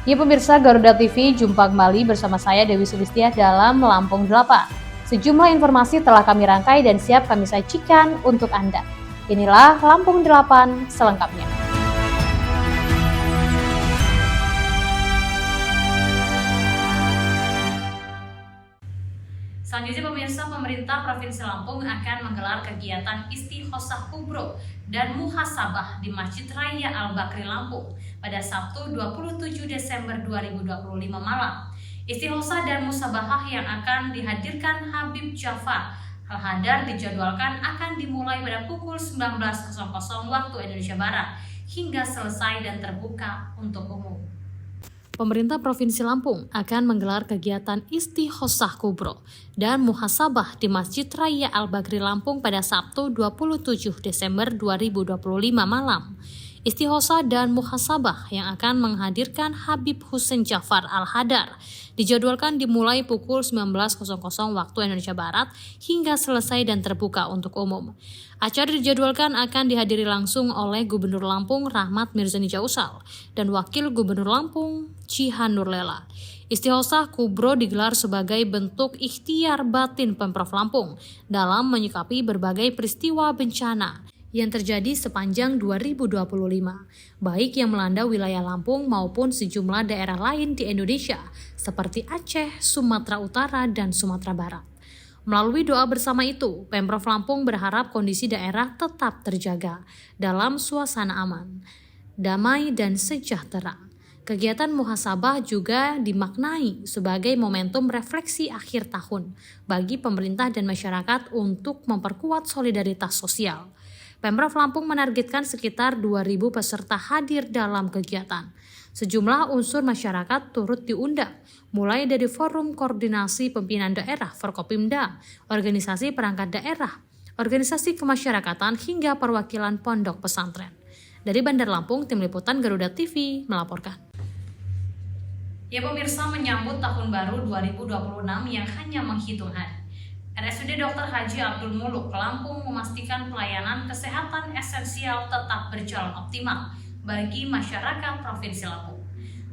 Ya pemirsa Garuda TV, jumpa kembali bersama saya Dewi Sulistya dalam Lampung 8. Sejumlah informasi telah kami rangkai dan siap kami sajikan untuk Anda. Inilah Lampung 8 selengkapnya. Selanjutnya pemirsa, pemerintah Provinsi Lampung akan menggelar kegiatan Istighosah Kubro dan Muhasabah di Masjid Raya Al-Bakri Lampung pada Sabtu 27 Desember 2025 malam. Istighosah dan Musabahah yang akan dihadirkan Habib Jafar Al-Hadar dijadwalkan akan dimulai pada pukul 19.00 waktu Indonesia Barat hingga selesai dan terbuka untuk umum. Pemerintah Provinsi Lampung akan menggelar kegiatan Istighosah Kubro dan Muhasabah di Masjid Raya Al-Bakri Lampung pada Sabtu 27 Desember 2025 malam. Istighosah dan Muhasabah yang akan menghadirkan Habib Husein Jafar Al-Hadar dijadwalkan dimulai pukul 19.00 waktu Indonesia Barat hingga selesai dan terbuka untuk umum. Acara dijadwalkan akan dihadiri langsung oleh Gubernur Lampung Rahmat Mirzani Jausal dan Wakil Gubernur Lampung Cihan Nurlela. Istighosah Kubro digelar sebagai bentuk ikhtiar batin Pemprov Lampung dalam menyikapi berbagai peristiwa bencana yang terjadi sepanjang 2025, baik yang melanda wilayah Lampung maupun sejumlah daerah lain di Indonesia, seperti Aceh, Sumatera Utara, dan Sumatera Barat. Melalui doa bersama itu, Pemprov Lampung berharap kondisi daerah tetap terjaga dalam suasana aman, damai, dan sejahtera. Kegiatan muhasabah juga dimaknai sebagai momentum refleksi akhir tahun bagi pemerintah dan masyarakat untuk memperkuat solidaritas sosial. Pemprov Lampung menargetkan sekitar 2.000 peserta hadir dalam kegiatan. Sejumlah unsur masyarakat turut diundang, mulai dari Forum Koordinasi Pimpinan Daerah Forkopimda, organisasi perangkat daerah, organisasi kemasyarakatan, hingga perwakilan pondok pesantren. Dari Bandar Lampung, Tim Liputan Garuda TV melaporkan. Ya pemirsa, menyambut tahun baru 2026 yang hanya menghitung hari, RSUD Dr. Haji Abdul Muluk Lampung memastikan pelayanan kesehatan esensial tetap berjalan optimal bagi masyarakat Provinsi Lampung.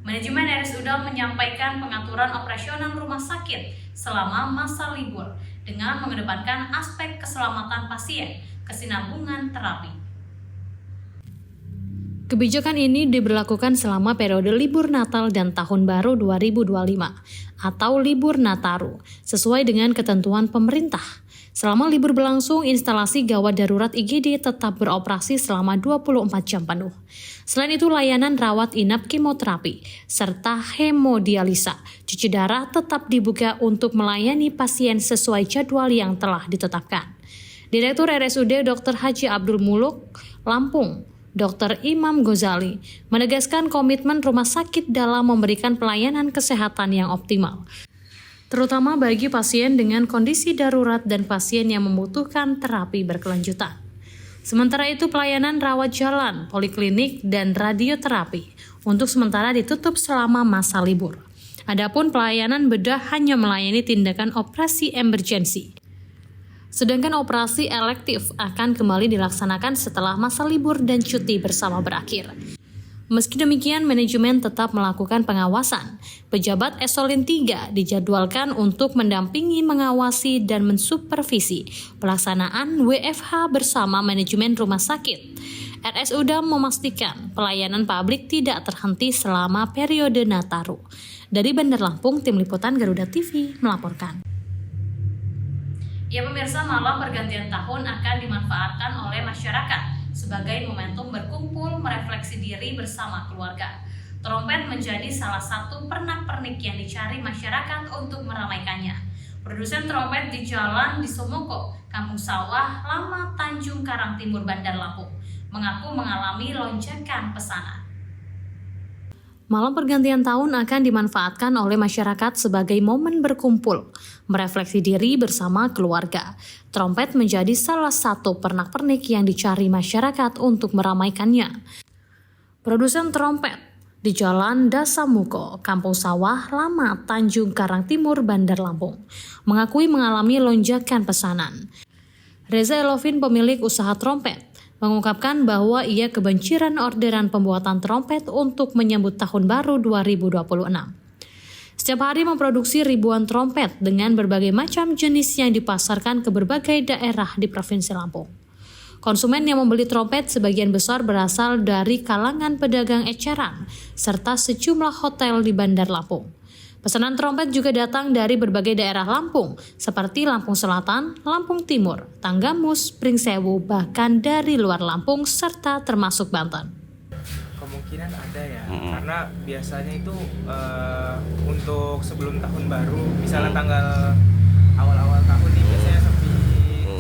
Manajemen RSUD menyampaikan pengaturan operasional rumah sakit selama masa libur dengan mengedepankan aspek keselamatan pasien, kesinambungan terapi. Kebijakan ini diberlakukan selama periode libur Natal dan Tahun Baru 2025 atau libur Nataru, sesuai dengan ketentuan pemerintah. Selama libur berlangsung, instalasi gawat darurat IGD tetap beroperasi selama 24 jam penuh. Selain itu, layanan rawat inap kemoterapi serta hemodialisa, cuci darah tetap dibuka untuk melayani pasien sesuai jadwal yang telah ditetapkan. Direktur RSUD Dr. Haji Abdul Muluk Lampung, Dr. Imam Ghazali, menegaskan komitmen rumah sakit dalam memberikan pelayanan kesehatan yang optimal, terutama bagi pasien dengan kondisi darurat dan pasien yang membutuhkan terapi berkelanjutan. Sementara itu, pelayanan rawat jalan, poliklinik, dan radioterapi untuk sementara ditutup selama masa libur. Adapun pelayanan bedah hanya melayani tindakan operasi emergensi. Sedangkan operasi elektif akan kembali dilaksanakan setelah masa libur dan cuti bersama berakhir. Meski demikian, manajemen tetap melakukan pengawasan. Pejabat Eselon 3 dijadwalkan untuk mendampingi, mengawasi, dan mensupervisi pelaksanaan WFH bersama manajemen rumah sakit. RSUD memastikan pelayanan publik tidak terhenti selama periode Nataru. Dari Bandar Lampung, Tim Liputan Garuda TV melaporkan. Ya pemirsa, malam pergantian tahun akan dimanfaatkan oleh masyarakat sebagai momentum berkumpul, merefleksi diri bersama keluarga. Trompet menjadi salah satu pernak-pernik yang dicari masyarakat untuk meramaikannya. Produsen trompet di Jalan di Somoko, Kampung Sawah Lama, Tanjung Karang Timur, Bandar Lampung, mengaku mengalami lonjakan pesanan. Malam pergantian tahun akan dimanfaatkan oleh masyarakat sebagai momen berkumpul, merefleksi diri bersama keluarga. Trompet menjadi salah satu pernak-pernik yang dicari masyarakat untuk meramaikannya. Produsen trompet di Jalan Dasamuko, Kampung Sawah Lama, Tanjung Karang Timur, Bandar Lampung, mengakui mengalami lonjakan pesanan. Reza Elovin, pemilik usaha trompet, mengungkapkan bahwa ia kebanjiran orderan pembuatan trompet untuk menyambut Tahun Baru 2026. Setiap hari memproduksi ribuan trompet dengan berbagai macam jenis yang dipasarkan ke berbagai daerah di Provinsi Lampung. Konsumen yang membeli trompet sebagian besar berasal dari kalangan pedagang eceran serta sejumlah hotel di Bandar Lampung. Pesanan trompet juga datang dari berbagai daerah Lampung seperti Lampung Selatan, Lampung Timur, Tanggamus, Pringsewu, bahkan dari luar Lampung serta termasuk Banten. Kemungkinan ada ya, karena biasanya itu untuk sebelum Tahun Baru, misalnya tanggal awal-awal tahun nih biasanya sepi.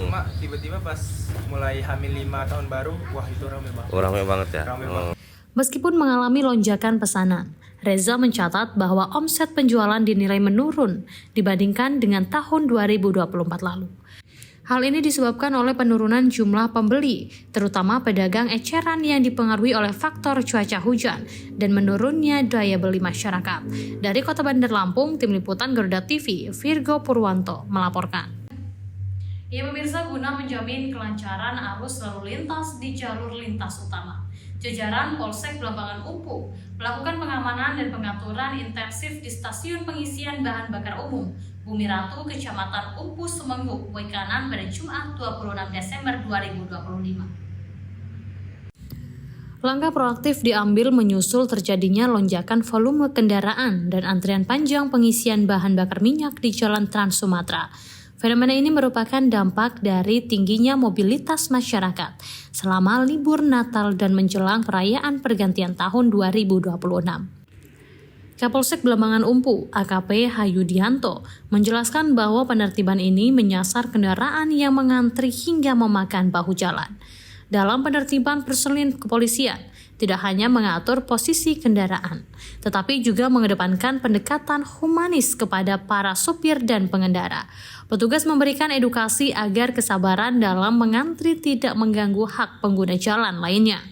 Cuma tiba-tiba pas mulai H-5 Tahun Baru, wah itu ramai banget. Ramai banget ya? Ramai banget. Meskipun mengalami lonjakan pesanan, Reza mencatat bahwa omset penjualan dinilai menurun dibandingkan dengan tahun 2024 lalu. Hal ini disebabkan oleh penurunan jumlah pembeli, terutama pedagang eceran yang dipengaruhi oleh faktor cuaca hujan dan menurunnya daya beli masyarakat. Dari Kota Bandar Lampung, Tim Liputan Garuda TV, Virgo Purwanto melaporkan. Ya pemirsa, guna menjamin kelancaran arus lalu lintas di jalur lintas utama, jajaran Polsek Belambangan Umpu melakukan pengamanan dan pengaturan intensif di stasiun pengisian bahan bakar umum Bumi Ratu, Kecamatan Umpu, Semengguk, Waikanan pada Jumat 26 Desember 2025. Langkah proaktif diambil menyusul terjadinya lonjakan volume kendaraan dan antrian panjang pengisian bahan bakar minyak di Jalan Trans Sumatera. Fenomena ini merupakan dampak dari tingginya mobilitas masyarakat selama libur Natal dan menjelang perayaan pergantian tahun 2026. Kapolsek Belambangan Umpu, AKP Hayudianto, menjelaskan bahwa penertiban ini menyasar kendaraan yang mengantri hingga memakan bahu jalan. Dalam penertiban personil kepolisian, tidak hanya mengatur posisi kendaraan, tetapi juga mengedepankan pendekatan humanis kepada para supir dan pengendara. Petugas memberikan edukasi agar kesabaran dalam mengantri tidak mengganggu hak pengguna jalan lainnya.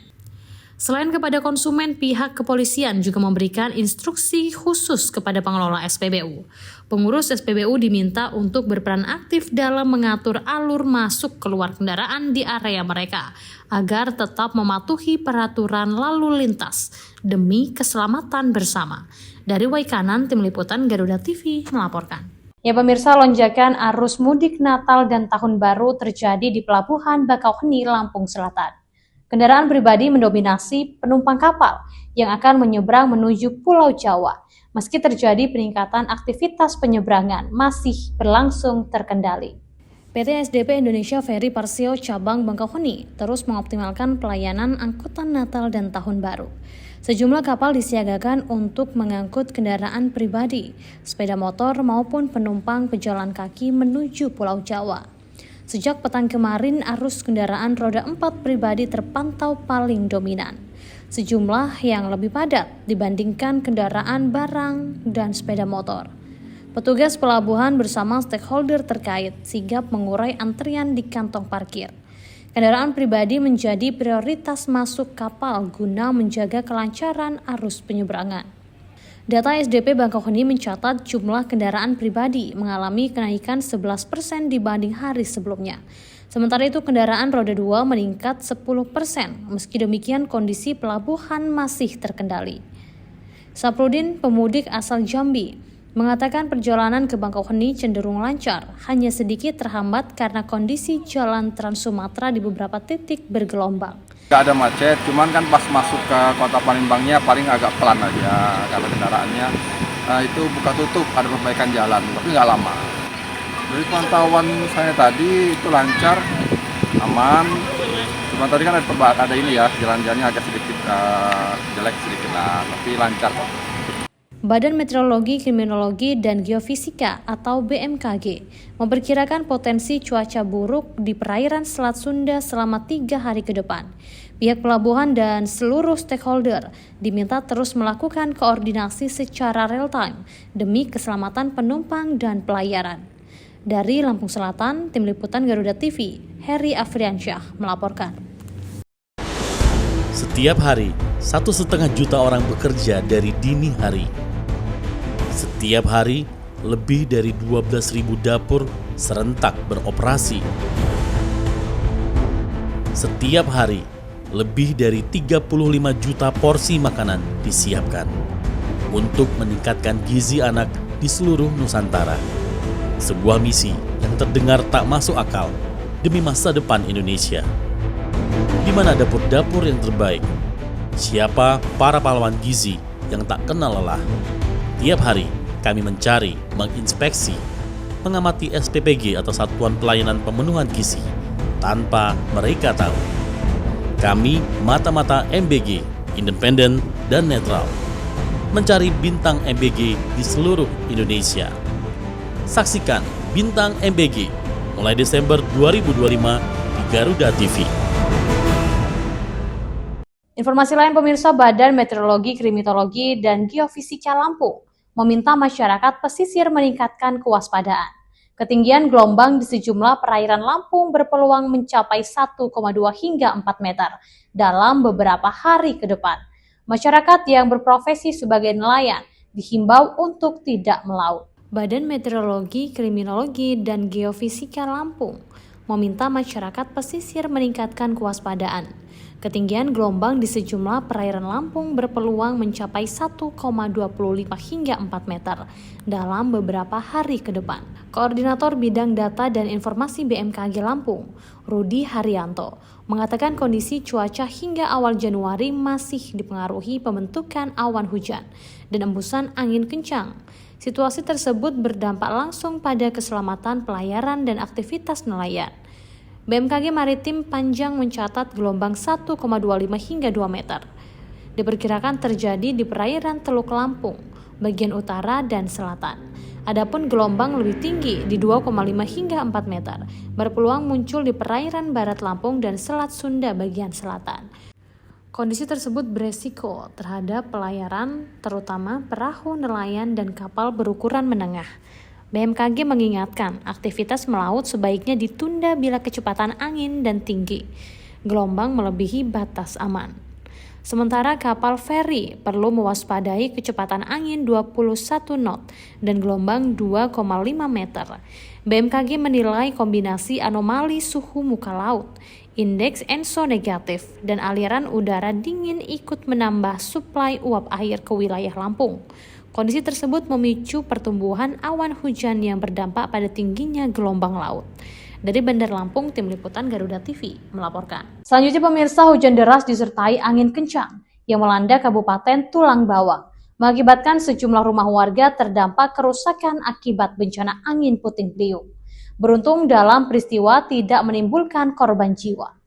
Selain kepada konsumen, pihak kepolisian juga memberikan instruksi khusus kepada pengelola SPBU. Pengurus SPBU diminta untuk berperan aktif dalam mengatur alur masuk keluar kendaraan di area mereka, agar tetap mematuhi peraturan lalu lintas demi keselamatan bersama. Dari Waikanan, Tim Liputan Garuda TV melaporkan. Ya pemirsa, lonjakan arus mudik Natal dan Tahun Baru terjadi di Pelabuhan Bakauheni, Lampung Selatan. Kendaraan pribadi mendominasi penumpang kapal yang akan menyeberang menuju Pulau Jawa. Meski terjadi peningkatan aktivitas penyeberangan masih berlangsung terkendali. PT SDP Indonesia Ferry Persio Cabang Bakauheni terus mengoptimalkan pelayanan angkutan Natal dan Tahun Baru. Sejumlah kapal disiagakan untuk mengangkut kendaraan pribadi, sepeda motor maupun penumpang pejalan kaki menuju Pulau Jawa. Sejak petang kemarin, arus kendaraan roda 4 pribadi terpantau paling dominan. Sejumlah yang lebih padat dibandingkan kendaraan barang dan sepeda motor. Petugas pelabuhan bersama stakeholder terkait sigap mengurai antrian di kantong parkir. Kendaraan pribadi menjadi prioritas masuk kapal guna menjaga kelancaran arus penyeberangan. Data SDP Bakauheni mencatat jumlah kendaraan pribadi mengalami kenaikan 11% dibanding hari sebelumnya. Sementara itu kendaraan roda 2 meningkat 10%. Meski demikian kondisi pelabuhan masih terkendali. Saprudin, pemudik asal Jambi, mengatakan perjalanan ke Bakauheni cenderung lancar, hanya sedikit terhambat karena kondisi jalan Trans Sumatera di beberapa titik bergelombang. Nggak ada macet, cuman kan pas masuk ke kota Palembangnya paling agak pelan aja karena kendaraannya itu buka tutup, ada perbaikan jalan, tapi nggak lama. Dari pantauan saya tadi itu lancar, aman. Cuma tadi kan ada ini ya, jalan-jalannya agak sedikit jelek sedikit lah, tapi lancar kok. Badan Meteorologi, Kriminologi, dan Geofisika atau BMKG memperkirakan potensi cuaca buruk di perairan Selat Sunda selama 3 hari ke depan. Pihak pelabuhan dan seluruh stakeholder diminta terus melakukan koordinasi secara real-time demi keselamatan penumpang dan pelayaran. Dari Lampung Selatan, Tim Liputan Garuda TV, Heri Afriansyah melaporkan. Setiap hari, 1,5 juta orang bekerja dari dini hari. Setiap hari, lebih dari 12.000 dapur serentak beroperasi. Setiap hari, lebih dari 35 juta porsi makanan disiapkan untuk meningkatkan gizi anak di seluruh Nusantara. Sebuah misi yang terdengar tak masuk akal demi masa depan Indonesia. Di mana dapur-dapur yang terbaik? Siapa para pahlawan gizi yang tak kenal lelah? Tiap hari kami mencari, menginspeksi, mengamati SPPG atau Satuan Pelayanan Pemenuhan Gizi tanpa mereka tahu. Kami mata-mata MBG, independen dan netral, mencari bintang MBG di seluruh Indonesia. Saksikan Bintang MBG mulai Desember 2025 di Garuda TV. Informasi lain pemirsa, Badan Meteorologi, Klimatologi, dan Geofisika Lampung meminta masyarakat pesisir meningkatkan kewaspadaan. Ketinggian gelombang di sejumlah perairan Lampung berpeluang mencapai 1,2 hingga 4 meter dalam beberapa hari ke depan. Masyarakat yang berprofesi sebagai nelayan dihimbau untuk tidak melaut. Badan Meteorologi, Klimatologi, dan Geofisika Lampung meminta masyarakat pesisir meningkatkan kewaspadaan. Ketinggian gelombang di sejumlah perairan Lampung berpeluang mencapai 1,25 hingga 4 meter dalam beberapa hari ke depan. Koordinator Bidang Data dan Informasi BMKG Lampung, Rudi Haryanto, mengatakan kondisi cuaca hingga awal Januari masih dipengaruhi pembentukan awan hujan dan embusan angin kencang. Situasi tersebut berdampak langsung pada keselamatan pelayaran dan aktivitas nelayan. BMKG Maritim Panjang mencatat gelombang 1,25 hingga 2 meter. Diperkirakan terjadi di perairan Teluk Lampung, bagian utara dan selatan. Adapun gelombang lebih tinggi di 2,5 hingga 4 meter, berpeluang muncul di perairan barat Lampung dan Selat Sunda bagian selatan. Kondisi tersebut beresiko terhadap pelayaran, terutama perahu nelayan dan kapal berukuran menengah. BMKG mengingatkan aktivitas melaut sebaiknya ditunda bila kecepatan angin dan tinggi gelombang melebihi batas aman. Sementara kapal feri perlu mewaspadai kecepatan angin 21 knot dan gelombang 2,5 meter. BMKG menilai kombinasi anomali suhu muka laut, indeks ENSO negatif, dan aliran udara dingin ikut menambah suplai uap air ke wilayah Lampung. Kondisi tersebut memicu pertumbuhan awan hujan yang berdampak pada tingginya gelombang laut. Dari Bandar Lampung, Tim Liputan Garuda TV melaporkan. Selanjutnya pemirsa, hujan deras disertai angin kencang yang melanda Kabupaten Tulang Bawang mengakibatkan sejumlah rumah warga terdampak kerusakan akibat bencana angin puting beliung. Beruntung dalam peristiwa tidak menimbulkan korban jiwa.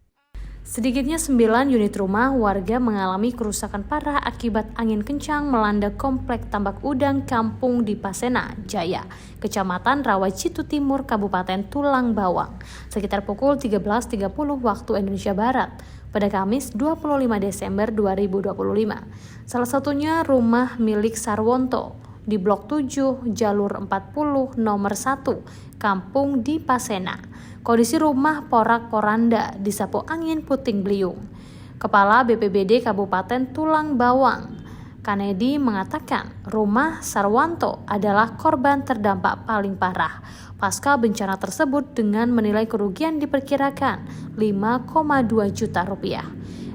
Sedikitnya 9 unit rumah warga mengalami kerusakan parah akibat angin kencang melanda komplek tambak udang Kampung di Pasena, Jaya, Kecamatan Rawajitu Timur, Kabupaten Tulang Bawang, sekitar pukul 13.30 waktu Indonesia Barat pada Kamis 25 Desember 2025. Salah satunya rumah milik Sarwonto di Blok 7, Jalur 40, Nomor 1, Kampung di Pasena. Kondisi rumah porak-poranda disapu angin puting beliung. Kepala BPBD Kabupaten Tulang Bawang, Kanedi, mengatakan rumah Sarwanto adalah korban terdampak paling parah pasca bencana tersebut dengan menilai kerugian diperkirakan 5,2 juta rupiah.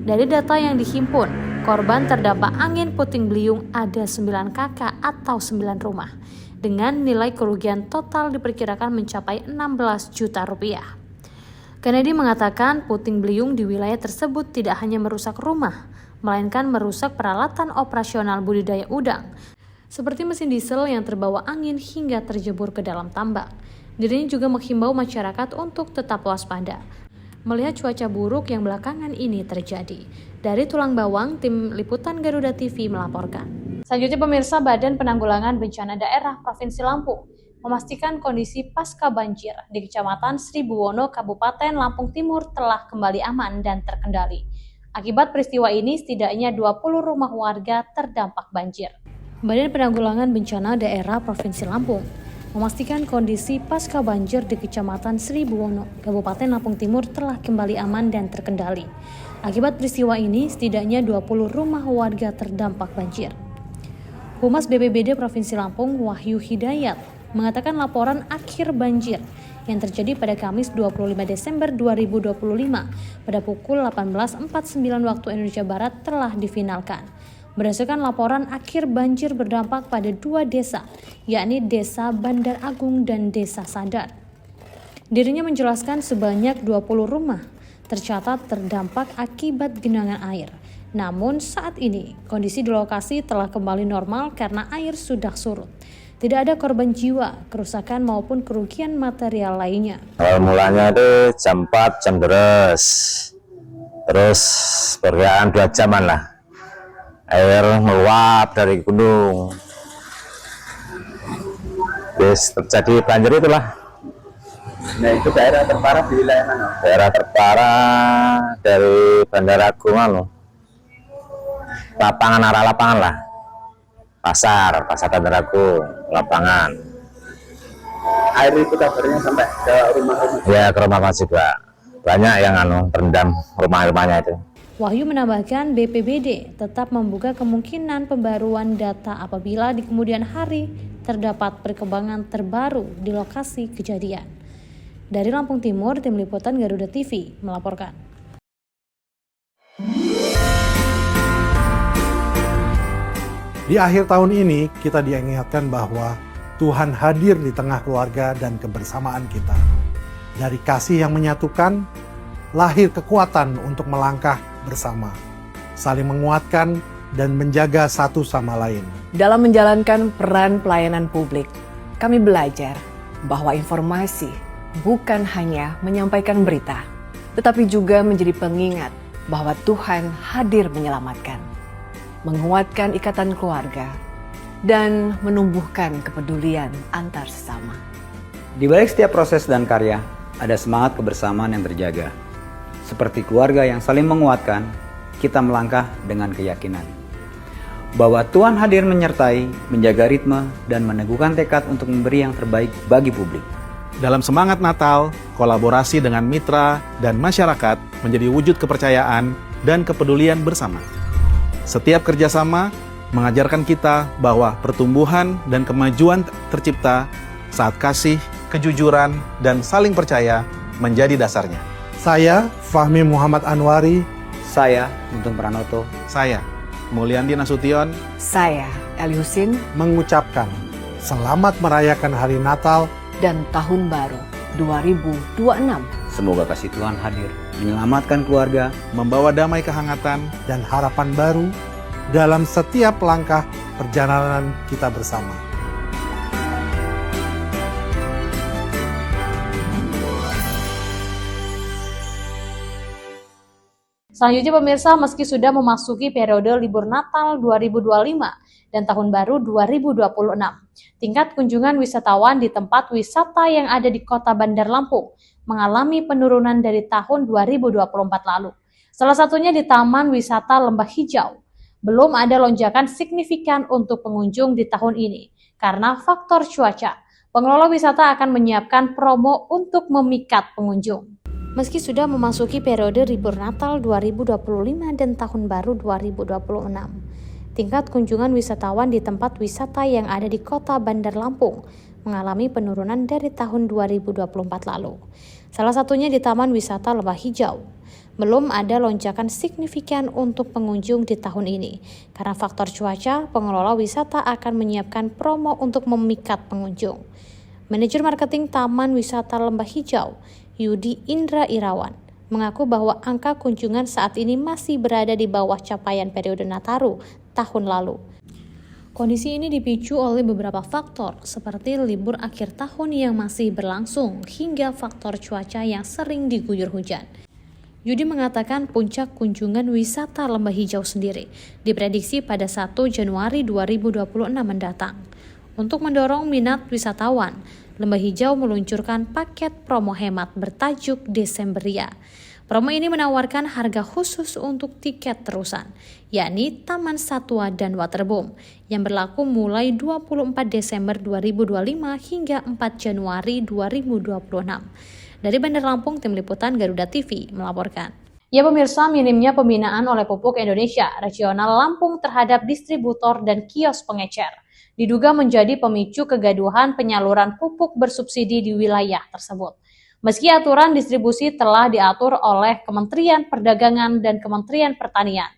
Dari data yang dihimpun, korban terdampak angin puting beliung ada 9 kakak atau 9 rumah, dengan nilai kerugian total diperkirakan mencapai 16 juta rupiah. Kennedy mengatakan puting beliung di wilayah tersebut tidak hanya merusak rumah, melainkan merusak peralatan operasional budidaya udang, seperti mesin diesel yang terbawa angin hingga terjebur ke dalam tambak. Dirinya juga menghimbau masyarakat untuk tetap waspada melihat cuaca buruk yang belakangan ini terjadi. Dari Tulang Bawang, Tim Liputan Garuda TV melaporkan. Selanjutnya pemirsa, Badan Penanggulangan Bencana Daerah Provinsi Lampung memastikan kondisi pasca banjir di Kecamatan Sribuwono, Kabupaten Lampung Timur telah kembali aman dan terkendali. Akibat peristiwa ini, setidaknya 20 rumah warga terdampak banjir. Badan Penanggulangan Bencana Daerah Provinsi Lampung memastikan kondisi pasca banjir di Kecamatan Sribuwono, Kabupaten Lampung Timur telah kembali aman dan terkendali. Akibat peristiwa ini, setidaknya 20 rumah warga terdampak banjir. Humas BPBD Provinsi Lampung, Wahyu Hidayat, mengatakan laporan akhir banjir yang terjadi pada Kamis 25 Desember 2025 pada pukul 18.49 waktu Indonesia Barat telah difinalkan. Berdasarkan laporan akhir banjir berdampak pada 2 desa, yakni Desa Bandar Agung dan Desa Sadar. Dirinya menjelaskan sebanyak 20 rumah tercatat terdampak akibat genangan air. Namun saat ini kondisi di lokasi telah kembali normal karena air sudah surut. Tidak ada korban jiwa, kerusakan maupun kerugian material lainnya. Awal mulanya itu jam 4, jam deres. Terus perkiraan 2 jaman lah. Air meluap dari gunung. Terus terjadi banjir itulah. Nah, itu daerah terparah di wilayah mana? Daerah terparah dari Bandar Agung, lapangan, arah lapangan lah. Pasar Bandar Agung, lapangan. Air itu kabarnya sampai ke rumah-rumah? Ya, ke rumah juga. Banyak yang terendam rumah-rumahnya itu. Wahyu menambahkan BPBD tetap membuka kemungkinan pembaruan data apabila di kemudian hari terdapat perkembangan terbaru di lokasi kejadian. Dari Lampung Timur, Tim Liputan Garuda TV melaporkan. Di akhir tahun ini, kita diingatkan bahwa Tuhan hadir di tengah keluarga dan kebersamaan kita. Dari kasih yang menyatukan, lahir kekuatan untuk melangkah bersama, saling menguatkan dan menjaga satu sama lain. Dalam menjalankan peran pelayanan publik, kami belajar bahwa informasi bukan hanya menyampaikan berita, tetapi juga menjadi pengingat bahwa Tuhan hadir menyelamatkan, menguatkan ikatan keluarga, dan menumbuhkan kepedulian antar sesama. Di balik setiap proses dan karya, ada semangat kebersamaan yang terjaga. Seperti keluarga yang saling menguatkan, kita melangkah dengan keyakinan bahwa Tuhan hadir menyertai, menjaga ritme, dan meneguhkan tekad untuk memberi yang terbaik bagi publik. Dalam semangat Natal, kolaborasi dengan mitra dan masyarakat menjadi wujud kepercayaan dan kepedulian bersama. Setiap kerjasama mengajarkan kita bahwa pertumbuhan dan kemajuan tercipta saat kasih, kejujuran, dan saling percaya menjadi dasarnya. Saya, Fahmi Muhammad Anwari. Saya, Untung Pranoto. Saya, Mulyandi Nasution. Saya, Eli Husin. Mengucapkan selamat merayakan Hari Natal dan Tahun Baru 2026. Semoga kasih Tuhan hadir, menyelamatkan keluarga, membawa damai kehangatan dan harapan baru dalam setiap langkah perjalanan kita bersama. Selanjutnya pemirsa, meski sudah memasuki periode libur Natal 2025 dan Tahun Baru 2026, tingkat kunjungan wisatawan di tempat wisata yang ada di Kota Bandar Lampung mengalami penurunan dari tahun 2024 lalu. Salah satunya di Taman Wisata Lembah Hijau. Belum ada lonjakan signifikan untuk pengunjung di tahun ini karena faktor cuaca. Pengelola wisata akan menyiapkan promo untuk memikat pengunjung. Meski sudah memasuki periode libur Natal 2025 dan Tahun Baru 2026, tingkat kunjungan wisatawan di tempat wisata yang ada di Kota Bandar Lampung mengalami penurunan dari tahun 2024 lalu. Salah satunya di Taman Wisata Lembah Hijau. Belum ada lonjakan signifikan untuk pengunjung di tahun ini. Karena faktor cuaca, pengelola wisata akan menyiapkan promo untuk memikat pengunjung. Manajer Marketing Taman Wisata Lembah Hijau, Yudi Indra Irawan, mengaku bahwa angka kunjungan saat ini masih berada di bawah capaian periode Nataru tahun lalu. Kondisi ini dipicu oleh beberapa faktor seperti libur akhir tahun yang masih berlangsung hingga faktor cuaca yang sering diguyur hujan. Yudi mengatakan puncak kunjungan wisata Lembah Hijau sendiri diprediksi pada 1 Januari 2026 mendatang. Untuk mendorong minat wisatawan, Lembah Hijau meluncurkan paket promo hemat bertajuk Desemberia. Promo ini menawarkan harga khusus untuk tiket terusan, yakni Taman Satwa dan Waterboom, yang berlaku mulai 24 Desember 2025 hingga 4 Januari 2026. Dari Bandar Lampung, Tim Liputan Garuda TV melaporkan. Ya pemirsa, minimnya pembinaan oleh Pupuk Indonesia Regional Lampung terhadap distributor dan kios pengecer diduga menjadi pemicu kegaduhan penyaluran pupuk bersubsidi di wilayah tersebut. Meski aturan distribusi telah diatur oleh Kementerian Perdagangan dan Kementerian Pertanian,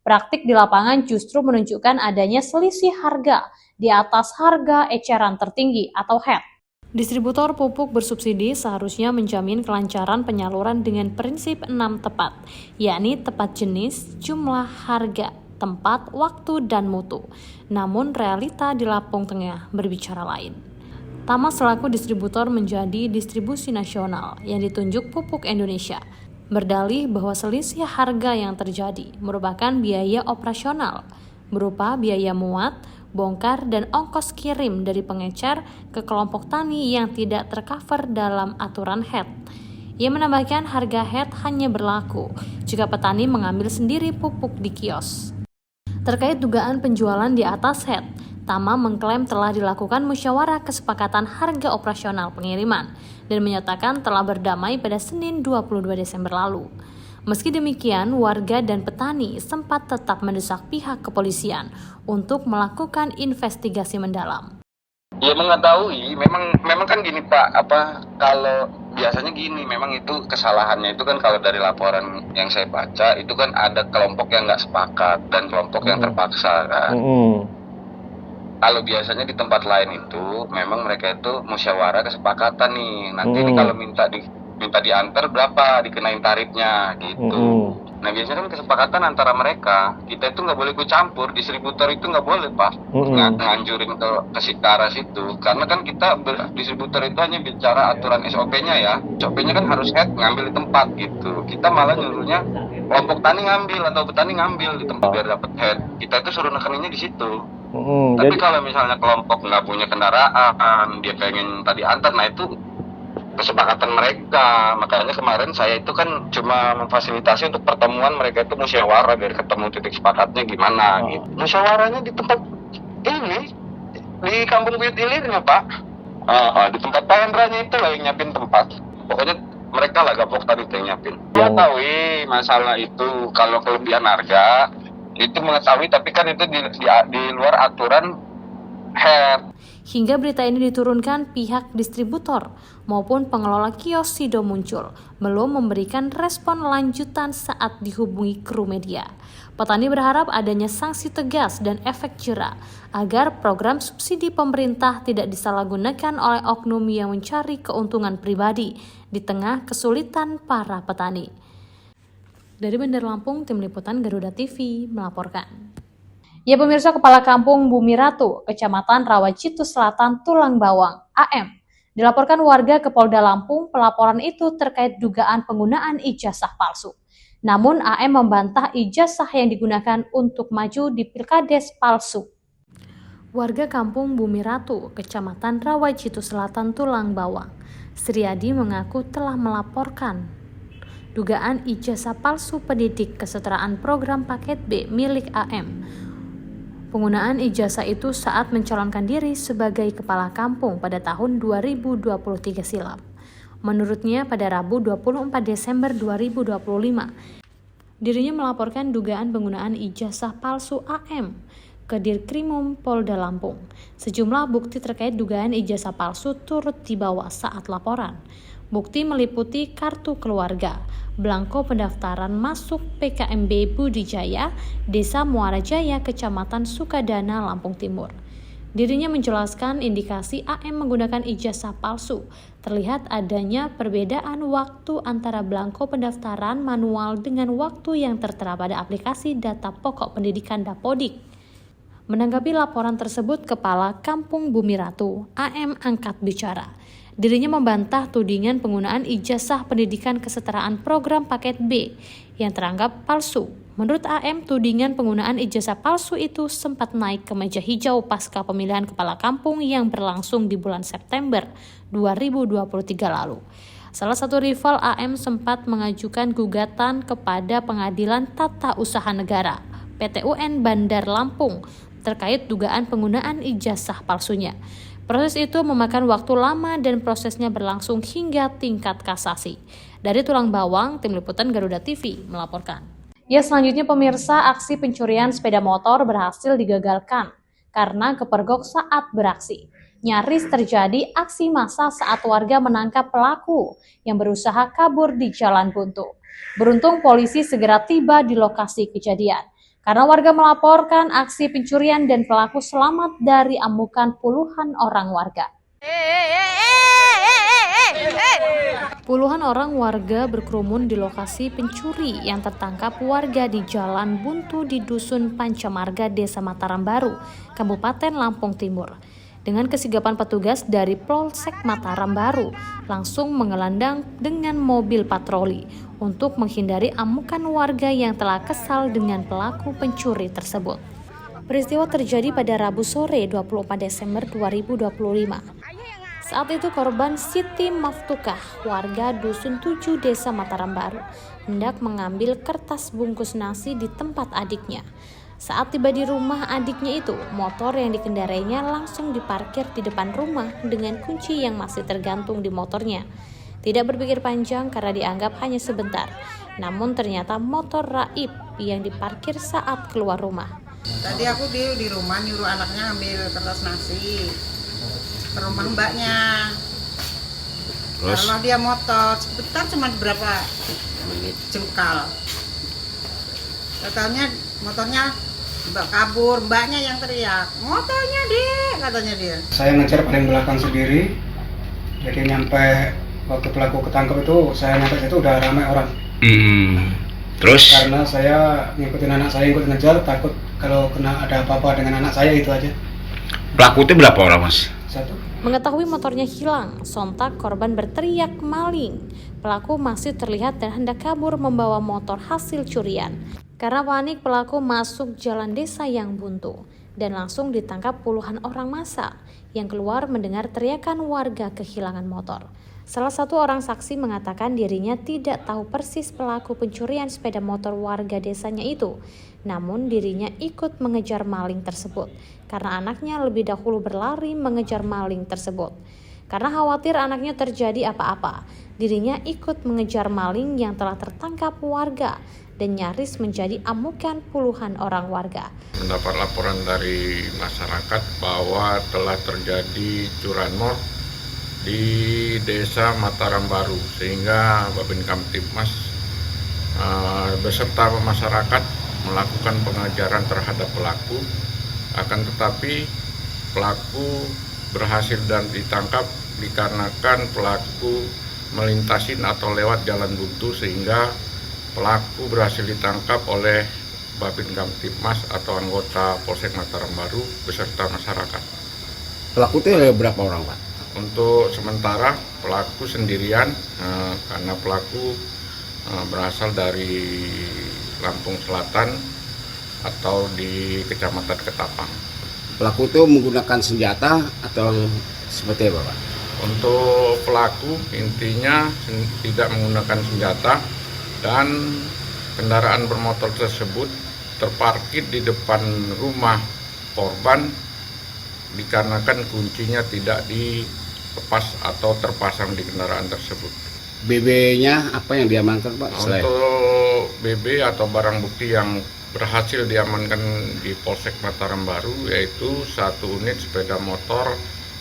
praktik di lapangan justru menunjukkan adanya selisih harga di atas harga eceran tertinggi atau HET. Distributor pupuk bersubsidi seharusnya menjamin kelancaran penyaluran dengan prinsip 6 tepat, yakni tepat jenis, jumlah, harga, tempat, waktu, dan mutu. Namun realita di Lampung Tengah berbicara lain. Tama selaku distributor menjadi distribusi nasional yang ditunjuk Pupuk Indonesia, berdalih bahwa selisih harga yang terjadi merupakan biaya operasional, berupa biaya muat, bongkar, dan ongkos kirim dari pengecer ke kelompok tani yang tidak tercover dalam aturan HET. Ia menambahkan harga HET hanya berlaku jika petani mengambil sendiri pupuk di kios. Terkait dugaan penjualan di atas HET, Tama mengklaim telah dilakukan musyawarah kesepakatan harga operasional pengiriman dan menyatakan telah berdamai pada Senin 22 Desember lalu. Meski demikian, warga dan petani sempat tetap mendesak pihak kepolisian untuk melakukan investigasi mendalam. Ya mengetahui, memang kan gini Pak, kalau biasanya gini, memang itu kesalahannya itu kan kalau dari laporan yang saya baca itu kan ada kelompok yang nggak sepakat dan kelompok yang terpaksa kan. Kalau biasanya di tempat lain itu memang mereka itu musyawarah kesepakatan nih, nanti ini kalau minta diantar berapa dikenain tarifnya gitu. Nah biasanya kan kesepakatan antara mereka, kita itu nggak boleh ikut campur, distributor itu nggak boleh Pak nganjurin ke arah situ, karena kan kita distributor itu hanya bicara aturan SOP-nya ya, SOP-nya kan harus HET ngambil di tempat gitu, kita malah nyuruhnya kelompok tani ngambil atau petani ngambil di tempat biar dapat HET, kita itu suruh nekeninnya di situ. Tapi kalau misalnya kelompok nggak punya kendaraan, dia pengen tadi antar, nah itu kesepakatan mereka. Makanya kemarin saya itu kan cuma memfasilitasi untuk pertemuan mereka itu musyawarah biar ketemu titik sepakatnya gimana gitu. Musyawarahnya di tempat ini, di Kampung Buyut Ilirnya Pak. Di tempat Pak Hendranya itu lah yang nyiapin tempat. Pokoknya mereka lah gapok tadi yang nyiapin. Mengetahui masalah itu kalau kelebihan harga itu mengetahui, tapi kan itu di luar aturan HET. Hingga berita ini diturunkan, pihak distributor maupun pengelola kios Sido muncul, belum memberikan respon lanjutan saat dihubungi kru media. Petani berharap adanya sanksi tegas dan efek jera agar program subsidi pemerintah tidak disalahgunakan oleh oknum yang mencari keuntungan pribadi di tengah kesulitan para petani. Dari Bandar Lampung, Tim Liputan Garuda TV melaporkan. Ya pemirsa, Kepala Kampung Bumi Ratu, Kecamatan Rawajitu Selatan, Tulang Bawang, AM, dilaporkan warga ke Polda Lampung. Pelaporan itu terkait dugaan penggunaan ijazah palsu. Namun AM membantah ijazah yang digunakan untuk maju di Pilkades palsu. Warga Kampung Bumi Ratu, Kecamatan Rawajitu Selatan, Tulang Bawang, Sriadi mengaku telah melaporkan dugaan ijazah palsu pendidik kesetaraan program paket B milik AM. Penggunaan ijazah itu saat mencalonkan diri sebagai kepala kampung pada tahun 2023 silam. Menurutnya pada Rabu 24 Desember 2025, dirinya melaporkan dugaan penggunaan ijazah palsu AM ke Dirkrimum Polda Lampung. Sejumlah bukti terkait dugaan ijazah palsu turut dibawa saat laporan. Bukti meliputi kartu keluarga, belangko pendaftaran masuk PKMB Budijaya, Desa Muara Jaya, Kecamatan Sukadana, Lampung Timur. Dirinya menjelaskan indikasi AM menggunakan ijazah palsu. Terlihat adanya perbedaan waktu antara belangko pendaftaran manual dengan waktu yang tertera pada aplikasi data pokok pendidikan Dapodik. Menanggapi laporan tersebut, Kepala Kampung Bumi Ratu, AM, angkat bicara. Dirinya membantah tudingan penggunaan ijazah pendidikan kesetaraan program paket B yang teranggap palsu. Menurut AM, tudingan penggunaan ijazah palsu itu sempat naik ke meja hijau pasca pemilihan kepala kampung yang berlangsung di bulan September 2023 lalu. Salah satu rival AM sempat mengajukan gugatan kepada Pengadilan Tata Usaha Negara (PTUN) Bandar Lampung terkait dugaan penggunaan ijazah palsunya. Proses itu memakan waktu lama dan prosesnya berlangsung hingga tingkat kasasi. Dari Tulang Bawang, Tim Liputan Garuda TV melaporkan. Ya, selanjutnya pemirsa, aksi pencurian sepeda motor berhasil digagalkan karena kepergok saat beraksi. Nyaris terjadi aksi massa saat warga menangkap pelaku yang berusaha kabur di Jalan Buntu. Beruntung polisi segera tiba di lokasi kejadian. Karena warga melaporkan aksi pencurian dan pelaku selamat dari amukan puluhan orang warga. Puluhan orang warga berkerumun di lokasi pencuri yang tertangkap warga di Jalan Buntu di Dusun Pancamarga, Desa Mataram Baru, Kabupaten Lampung Timur. Dengan kesigapan petugas dari Polsek Mataram Baru langsung mengelandang dengan mobil patroli untuk menghindari amukan warga yang telah kesal dengan pelaku pencuri tersebut. Peristiwa terjadi pada Rabu sore 24 Desember 2025. Saat itu korban Siti Maftukah, warga Dusun 7 Desa Mataram Baru, hendak mengambil kertas bungkus nasi di tempat adiknya. Saat tiba di rumah adiknya itu, motor yang dikendarainya langsung diparkir di depan rumah dengan kunci yang masih tergantung di motornya. Tidak berpikir panjang karena dianggap hanya sebentar, namun ternyata motor raib yang diparkir saat keluar rumah. Tadi aku di rumah nyuruh anaknya ambil kertas nasi ke rumah mbaknya. Terus? Kalau dia motor sebentar cuma berapa menit jengkal. Katanya motornya mbak kabur, mbaknya yang teriak, motornya dek, katanya dia. Saya ngejar paling belakang sendiri, jadi nyampe waktu pelaku ketangkep itu saya nyampe situ udah ramai orang. Terus? Karena saya ngikutin anak saya ikut ngejar, takut kalau kena ada apa-apa dengan anak saya, itu aja. Pelaku itu berapa orang, Mas? Satu. Mengetahui motornya hilang, sontak korban berteriak maling. Pelaku masih terlihat dan hendak kabur membawa motor hasil curian. Karena panik, pelaku masuk jalan desa yang buntu dan langsung ditangkap puluhan orang massa yang keluar mendengar teriakan warga kehilangan motor. Salah satu orang saksi mengatakan dirinya tidak tahu persis pelaku pencurian sepeda motor warga desanya itu. Namun dirinya ikut mengejar maling tersebut karena anaknya lebih dahulu berlari mengejar maling tersebut. Karena khawatir anaknya terjadi apa-apa, dirinya ikut mengejar maling yang telah tertangkap warga dan nyaris menjadi amukan puluhan orang warga. Mendapat laporan dari masyarakat bahwa telah terjadi curanmor di Desa Mataram Baru, sehingga Babin Kamtibmas beserta masyarakat melakukan pengejaran terhadap pelaku. Akan tetapi pelaku berhasil dan ditangkap dikarenakan pelaku melintasin atau lewat jalan buntu, sehingga pelaku berhasil ditangkap oleh Babin Kamtibmas atau anggota Polsek Mataram Baru beserta masyarakat. Pelaku itu ada berapa orang, Pak? Untuk sementara pelaku sendirian karena pelaku berasal dari Lampung Selatan atau di Kecamatan Ketapang. Pelaku itu menggunakan senjata atau seperti apa, Pak? Untuk pelaku intinya tidak menggunakan senjata dan kendaraan bermotor tersebut terparkir di depan rumah korban dikarenakan kuncinya tidak dilepas atau terpasang di kendaraan tersebut. BB-nya apa yang diamankan, Pak? Untuk BB atau barang bukti yang berhasil diamankan di Polsek Mataram Baru yaitu 1 unit sepeda motor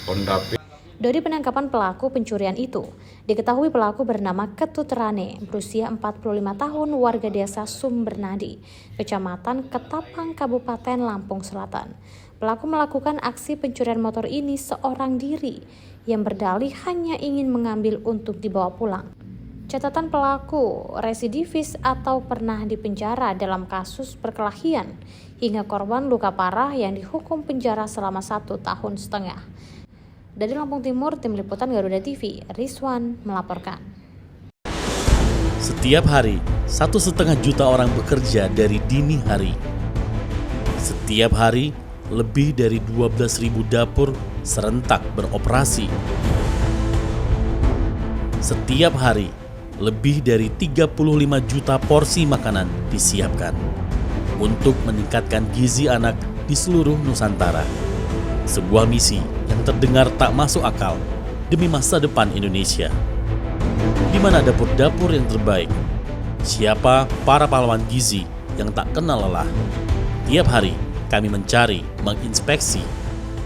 Honda Beat. Dari penangkapan pelaku pencurian itu, diketahui pelaku bernama Ketut Rane, berusia 45 tahun, warga desa Sumbernadi, Kecamatan Ketapang, Kabupaten Lampung Selatan. Pelaku melakukan aksi pencurian motor ini seorang diri, yang berdalih hanya ingin mengambil untuk dibawa pulang. Catatan pelaku residivis atau pernah dipenjara dalam kasus perkelahian, hingga korban luka parah yang dihukum penjara selama 1,5 tahun. Dari Lampung Timur, Tim Liputan Garuda TV, Rizwan melaporkan. Setiap hari, 1,5 juta orang bekerja dari dini hari. Setiap hari, lebih dari 12.000 dapur serentak beroperasi. Setiap hari, lebih dari 35 juta porsi makanan disiapkan untuk meningkatkan gizi anak di seluruh Nusantara. Sebuah misi yang terdengar tak masuk akal demi masa depan Indonesia. Di mana dapur-dapur yang terbaik? Siapa para pahlawan gizi yang tak kenal lelah? Tiap hari, kami mencari, menginspeksi,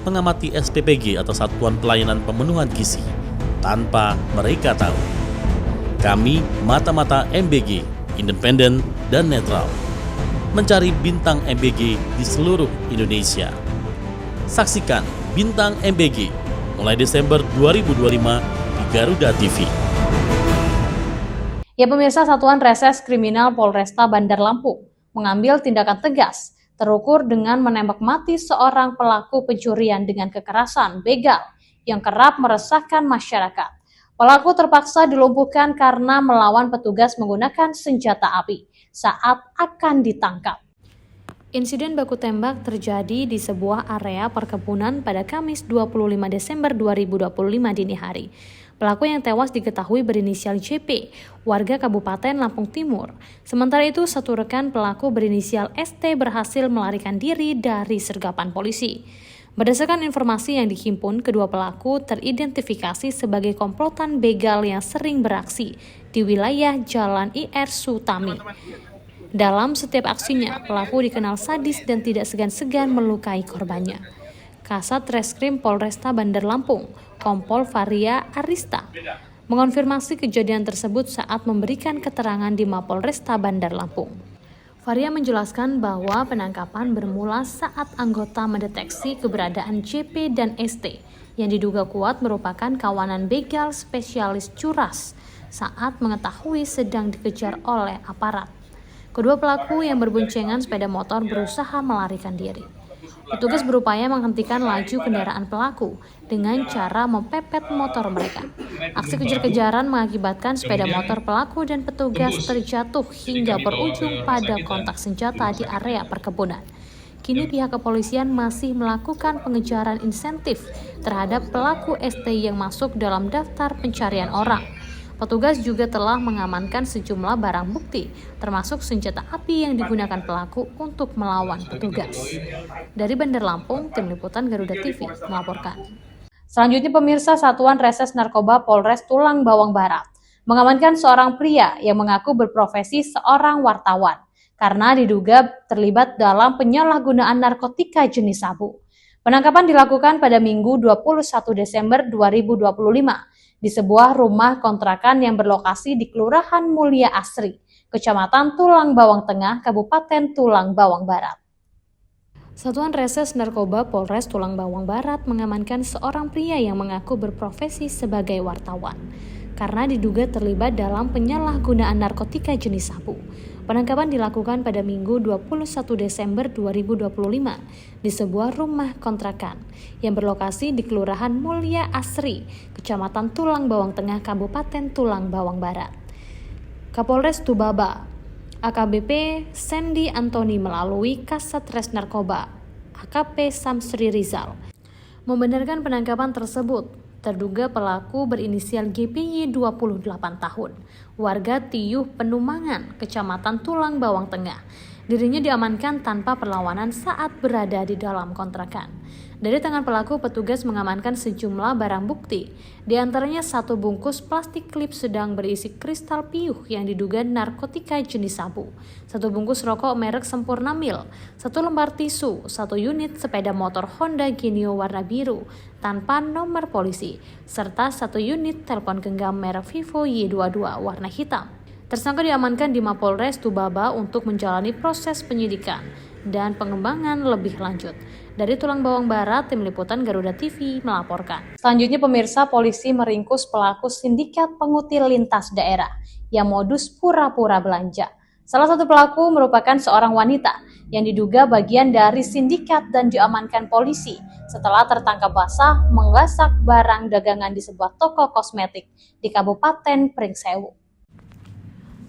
mengamati SPPG atau Satuan Pelayanan Pemenuhan Gizi tanpa mereka tahu. Kami mata-mata MBG, independen dan netral, mencari bintang MBG di seluruh Indonesia. Saksikan Bintang MBG mulai Desember 2025 di Garuda TV. Ya pemirsa, Satuan Reses Kriminal Polresta Bandar Lampung mengambil tindakan tegas terukur dengan menembak mati seorang pelaku pencurian dengan kekerasan begal yang kerap meresahkan masyarakat. Pelaku terpaksa dilumpuhkan karena melawan petugas menggunakan senjata api saat akan ditangkap. Insiden baku tembak terjadi di sebuah area perkebunan pada Kamis 25 Desember 2025 dini hari. Pelaku yang tewas diketahui berinisial JP, warga Kabupaten Lampung Timur. Sementara itu, satu rekan pelaku berinisial ST berhasil melarikan diri dari sergapan polisi. Berdasarkan informasi yang dihimpun, kedua pelaku teridentifikasi sebagai komplotan begal yang sering beraksi di wilayah Jalan IR Sutami. Dalam setiap aksinya, pelaku dikenal sadis dan tidak segan-segan melukai korbannya. Kasat Reskrim Polresta Bandar Lampung, Kompol Varia Arista, mengonfirmasi kejadian tersebut saat memberikan keterangan di Mapolresta Bandar Lampung. Varia menjelaskan bahwa penangkapan bermula saat anggota mendeteksi keberadaan JP dan ST yang diduga kuat merupakan kawanan begal spesialis curas saat mengetahui sedang dikejar oleh aparat. Kedua pelaku yang berboncengan sepeda motor berusaha melarikan diri. Petugas berupaya menghentikan laju kendaraan pelaku dengan cara mempepet motor mereka. Aksi kejar-kejaran mengakibatkan sepeda motor pelaku dan petugas terjatuh hingga berujung pada kontak senjata di area perkebunan. Kini pihak kepolisian masih melakukan pengejaran insentif terhadap pelaku ST yang masuk dalam daftar pencarian orang. Petugas juga telah mengamankan sejumlah barang bukti, termasuk senjata api yang digunakan pelaku untuk melawan petugas. Dari Bandar Lampung, Tim Liputan Garuda TV melaporkan. Selanjutnya pemirsa, Satuan Reses Narkoba Polres Tulang Bawang Barat mengamankan seorang pria yang mengaku berprofesi seorang wartawan karena diduga terlibat dalam penyalahgunaan narkotika jenis sabu. Penangkapan dilakukan pada Minggu 21 Desember 2025 di sebuah rumah kontrakan yang berlokasi di Kelurahan Mulia Asri, Kecamatan Tulang Bawang Tengah, Kabupaten Tulang Bawang Barat. Satuan Reses Narkoba Polres Tulang Bawang Barat mengamankan seorang pria yang mengaku berprofesi sebagai wartawan karena diduga terlibat dalam penyalahgunaan narkotika jenis sabu. Penangkapan dilakukan pada Minggu 21 Desember 2025 di sebuah rumah kontrakan yang berlokasi di Kelurahan Mulia Asri, Kecamatan Tulang Bawang Tengah, Kabupaten Tulang Bawang Barat. Kapolres Tubaba, AKBP Sandy Antoni melalui Kasat Res Narkoba, AKP Samsri Rizal, membenarkan penangkapan tersebut. Terduga pelaku berinisial GPY 28 tahun, warga Tiyuh Penumangan, Kecamatan Tulang Bawang Tengah. Dirinya diamankan tanpa perlawanan saat berada di dalam kontrakan. Dari tangan pelaku, petugas mengamankan sejumlah barang bukti, di antaranya satu bungkus plastik klip sedang berisi kristal piyuh yang diduga narkotika jenis sabu, satu bungkus rokok merek Sempurna Mil, satu lembar tisu, satu unit sepeda motor Honda Genio warna biru tanpa nomor polisi, serta satu unit telepon genggam merek Vivo Y22 warna hitam. Tersangka diamankan di Mapolres Tubaba untuk menjalani proses penyidikan dan pengembangan lebih lanjut. Dari Tulang Bawang Barat, Tim Liputan Garuda TV melaporkan. Selanjutnya pemirsa, polisi meringkus pelaku sindikat pengutil lintas daerah yang modus pura-pura belanja. Salah satu pelaku merupakan seorang wanita yang diduga bagian dari sindikat dan diamankan polisi setelah tertangkap basah menggasak barang dagangan di sebuah toko kosmetik di Kabupaten Pringsewu.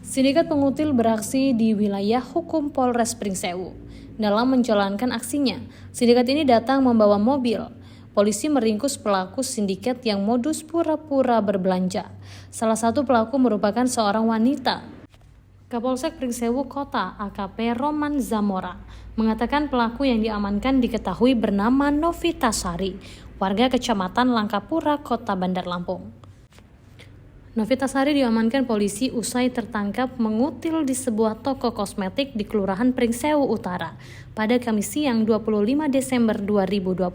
Sindikat pengutil beraksi di wilayah hukum Polres Pringsewu. Dalam menjalankan aksinya, sindikat ini datang membawa mobil. Polisi meringkus pelaku sindikat yang modus pura-pura berbelanja. Salah satu pelaku merupakan seorang wanita. Kapolsek Pringsewu Kota AKP Roman Zamora mengatakan pelaku yang diamankan diketahui bernama Novita Sari, warga Kecamatan Langkapura, Kota Bandar Lampung. Novitasari diamankan polisi usai tertangkap mengutil di sebuah toko kosmetik di Kelurahan Pringsewu Utara pada Kamis siang 25 Desember 2025,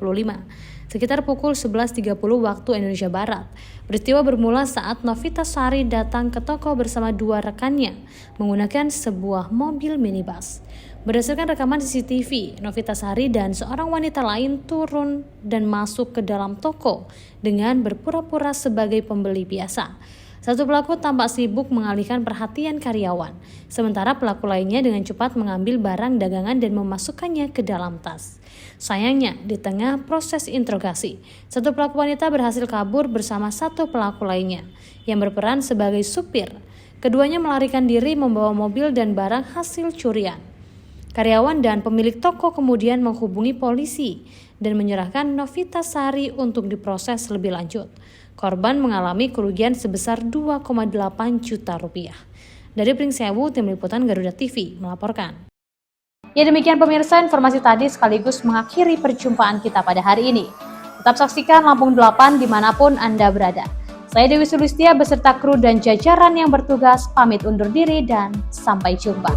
sekitar pukul 11.30 waktu Indonesia Barat. Peristiwa bermula saat Novitasari datang ke toko bersama dua rekannya menggunakan sebuah mobil minibus. Berdasarkan rekaman CCTV, Novitasari dan seorang wanita lain turun dan masuk ke dalam toko dengan berpura-pura sebagai pembeli biasa. Satu pelaku tampak sibuk mengalihkan perhatian karyawan, sementara pelaku lainnya dengan cepat mengambil barang dagangan dan memasukkannya ke dalam tas. Sayangnya, di tengah proses interogasi, satu pelaku wanita berhasil kabur bersama satu pelaku lainnya yang berperan sebagai supir. Keduanya melarikan diri membawa mobil dan barang hasil curian. Karyawan dan pemilik toko kemudian menghubungi polisi dan menyerahkan Novitasari untuk diproses lebih lanjut. Korban mengalami kerugian sebesar 2,8 juta rupiah. Dari Pringsewu, Tim Liputan Garuda TV melaporkan. Ya, demikian pemirsa, informasi tadi sekaligus mengakhiri perjumpaan kita pada hari ini. Tetap saksikan Lampung 8 dimanapun Anda berada. Saya Dewi Sulistia beserta kru dan jajaran yang bertugas pamit undur diri dan sampai jumpa.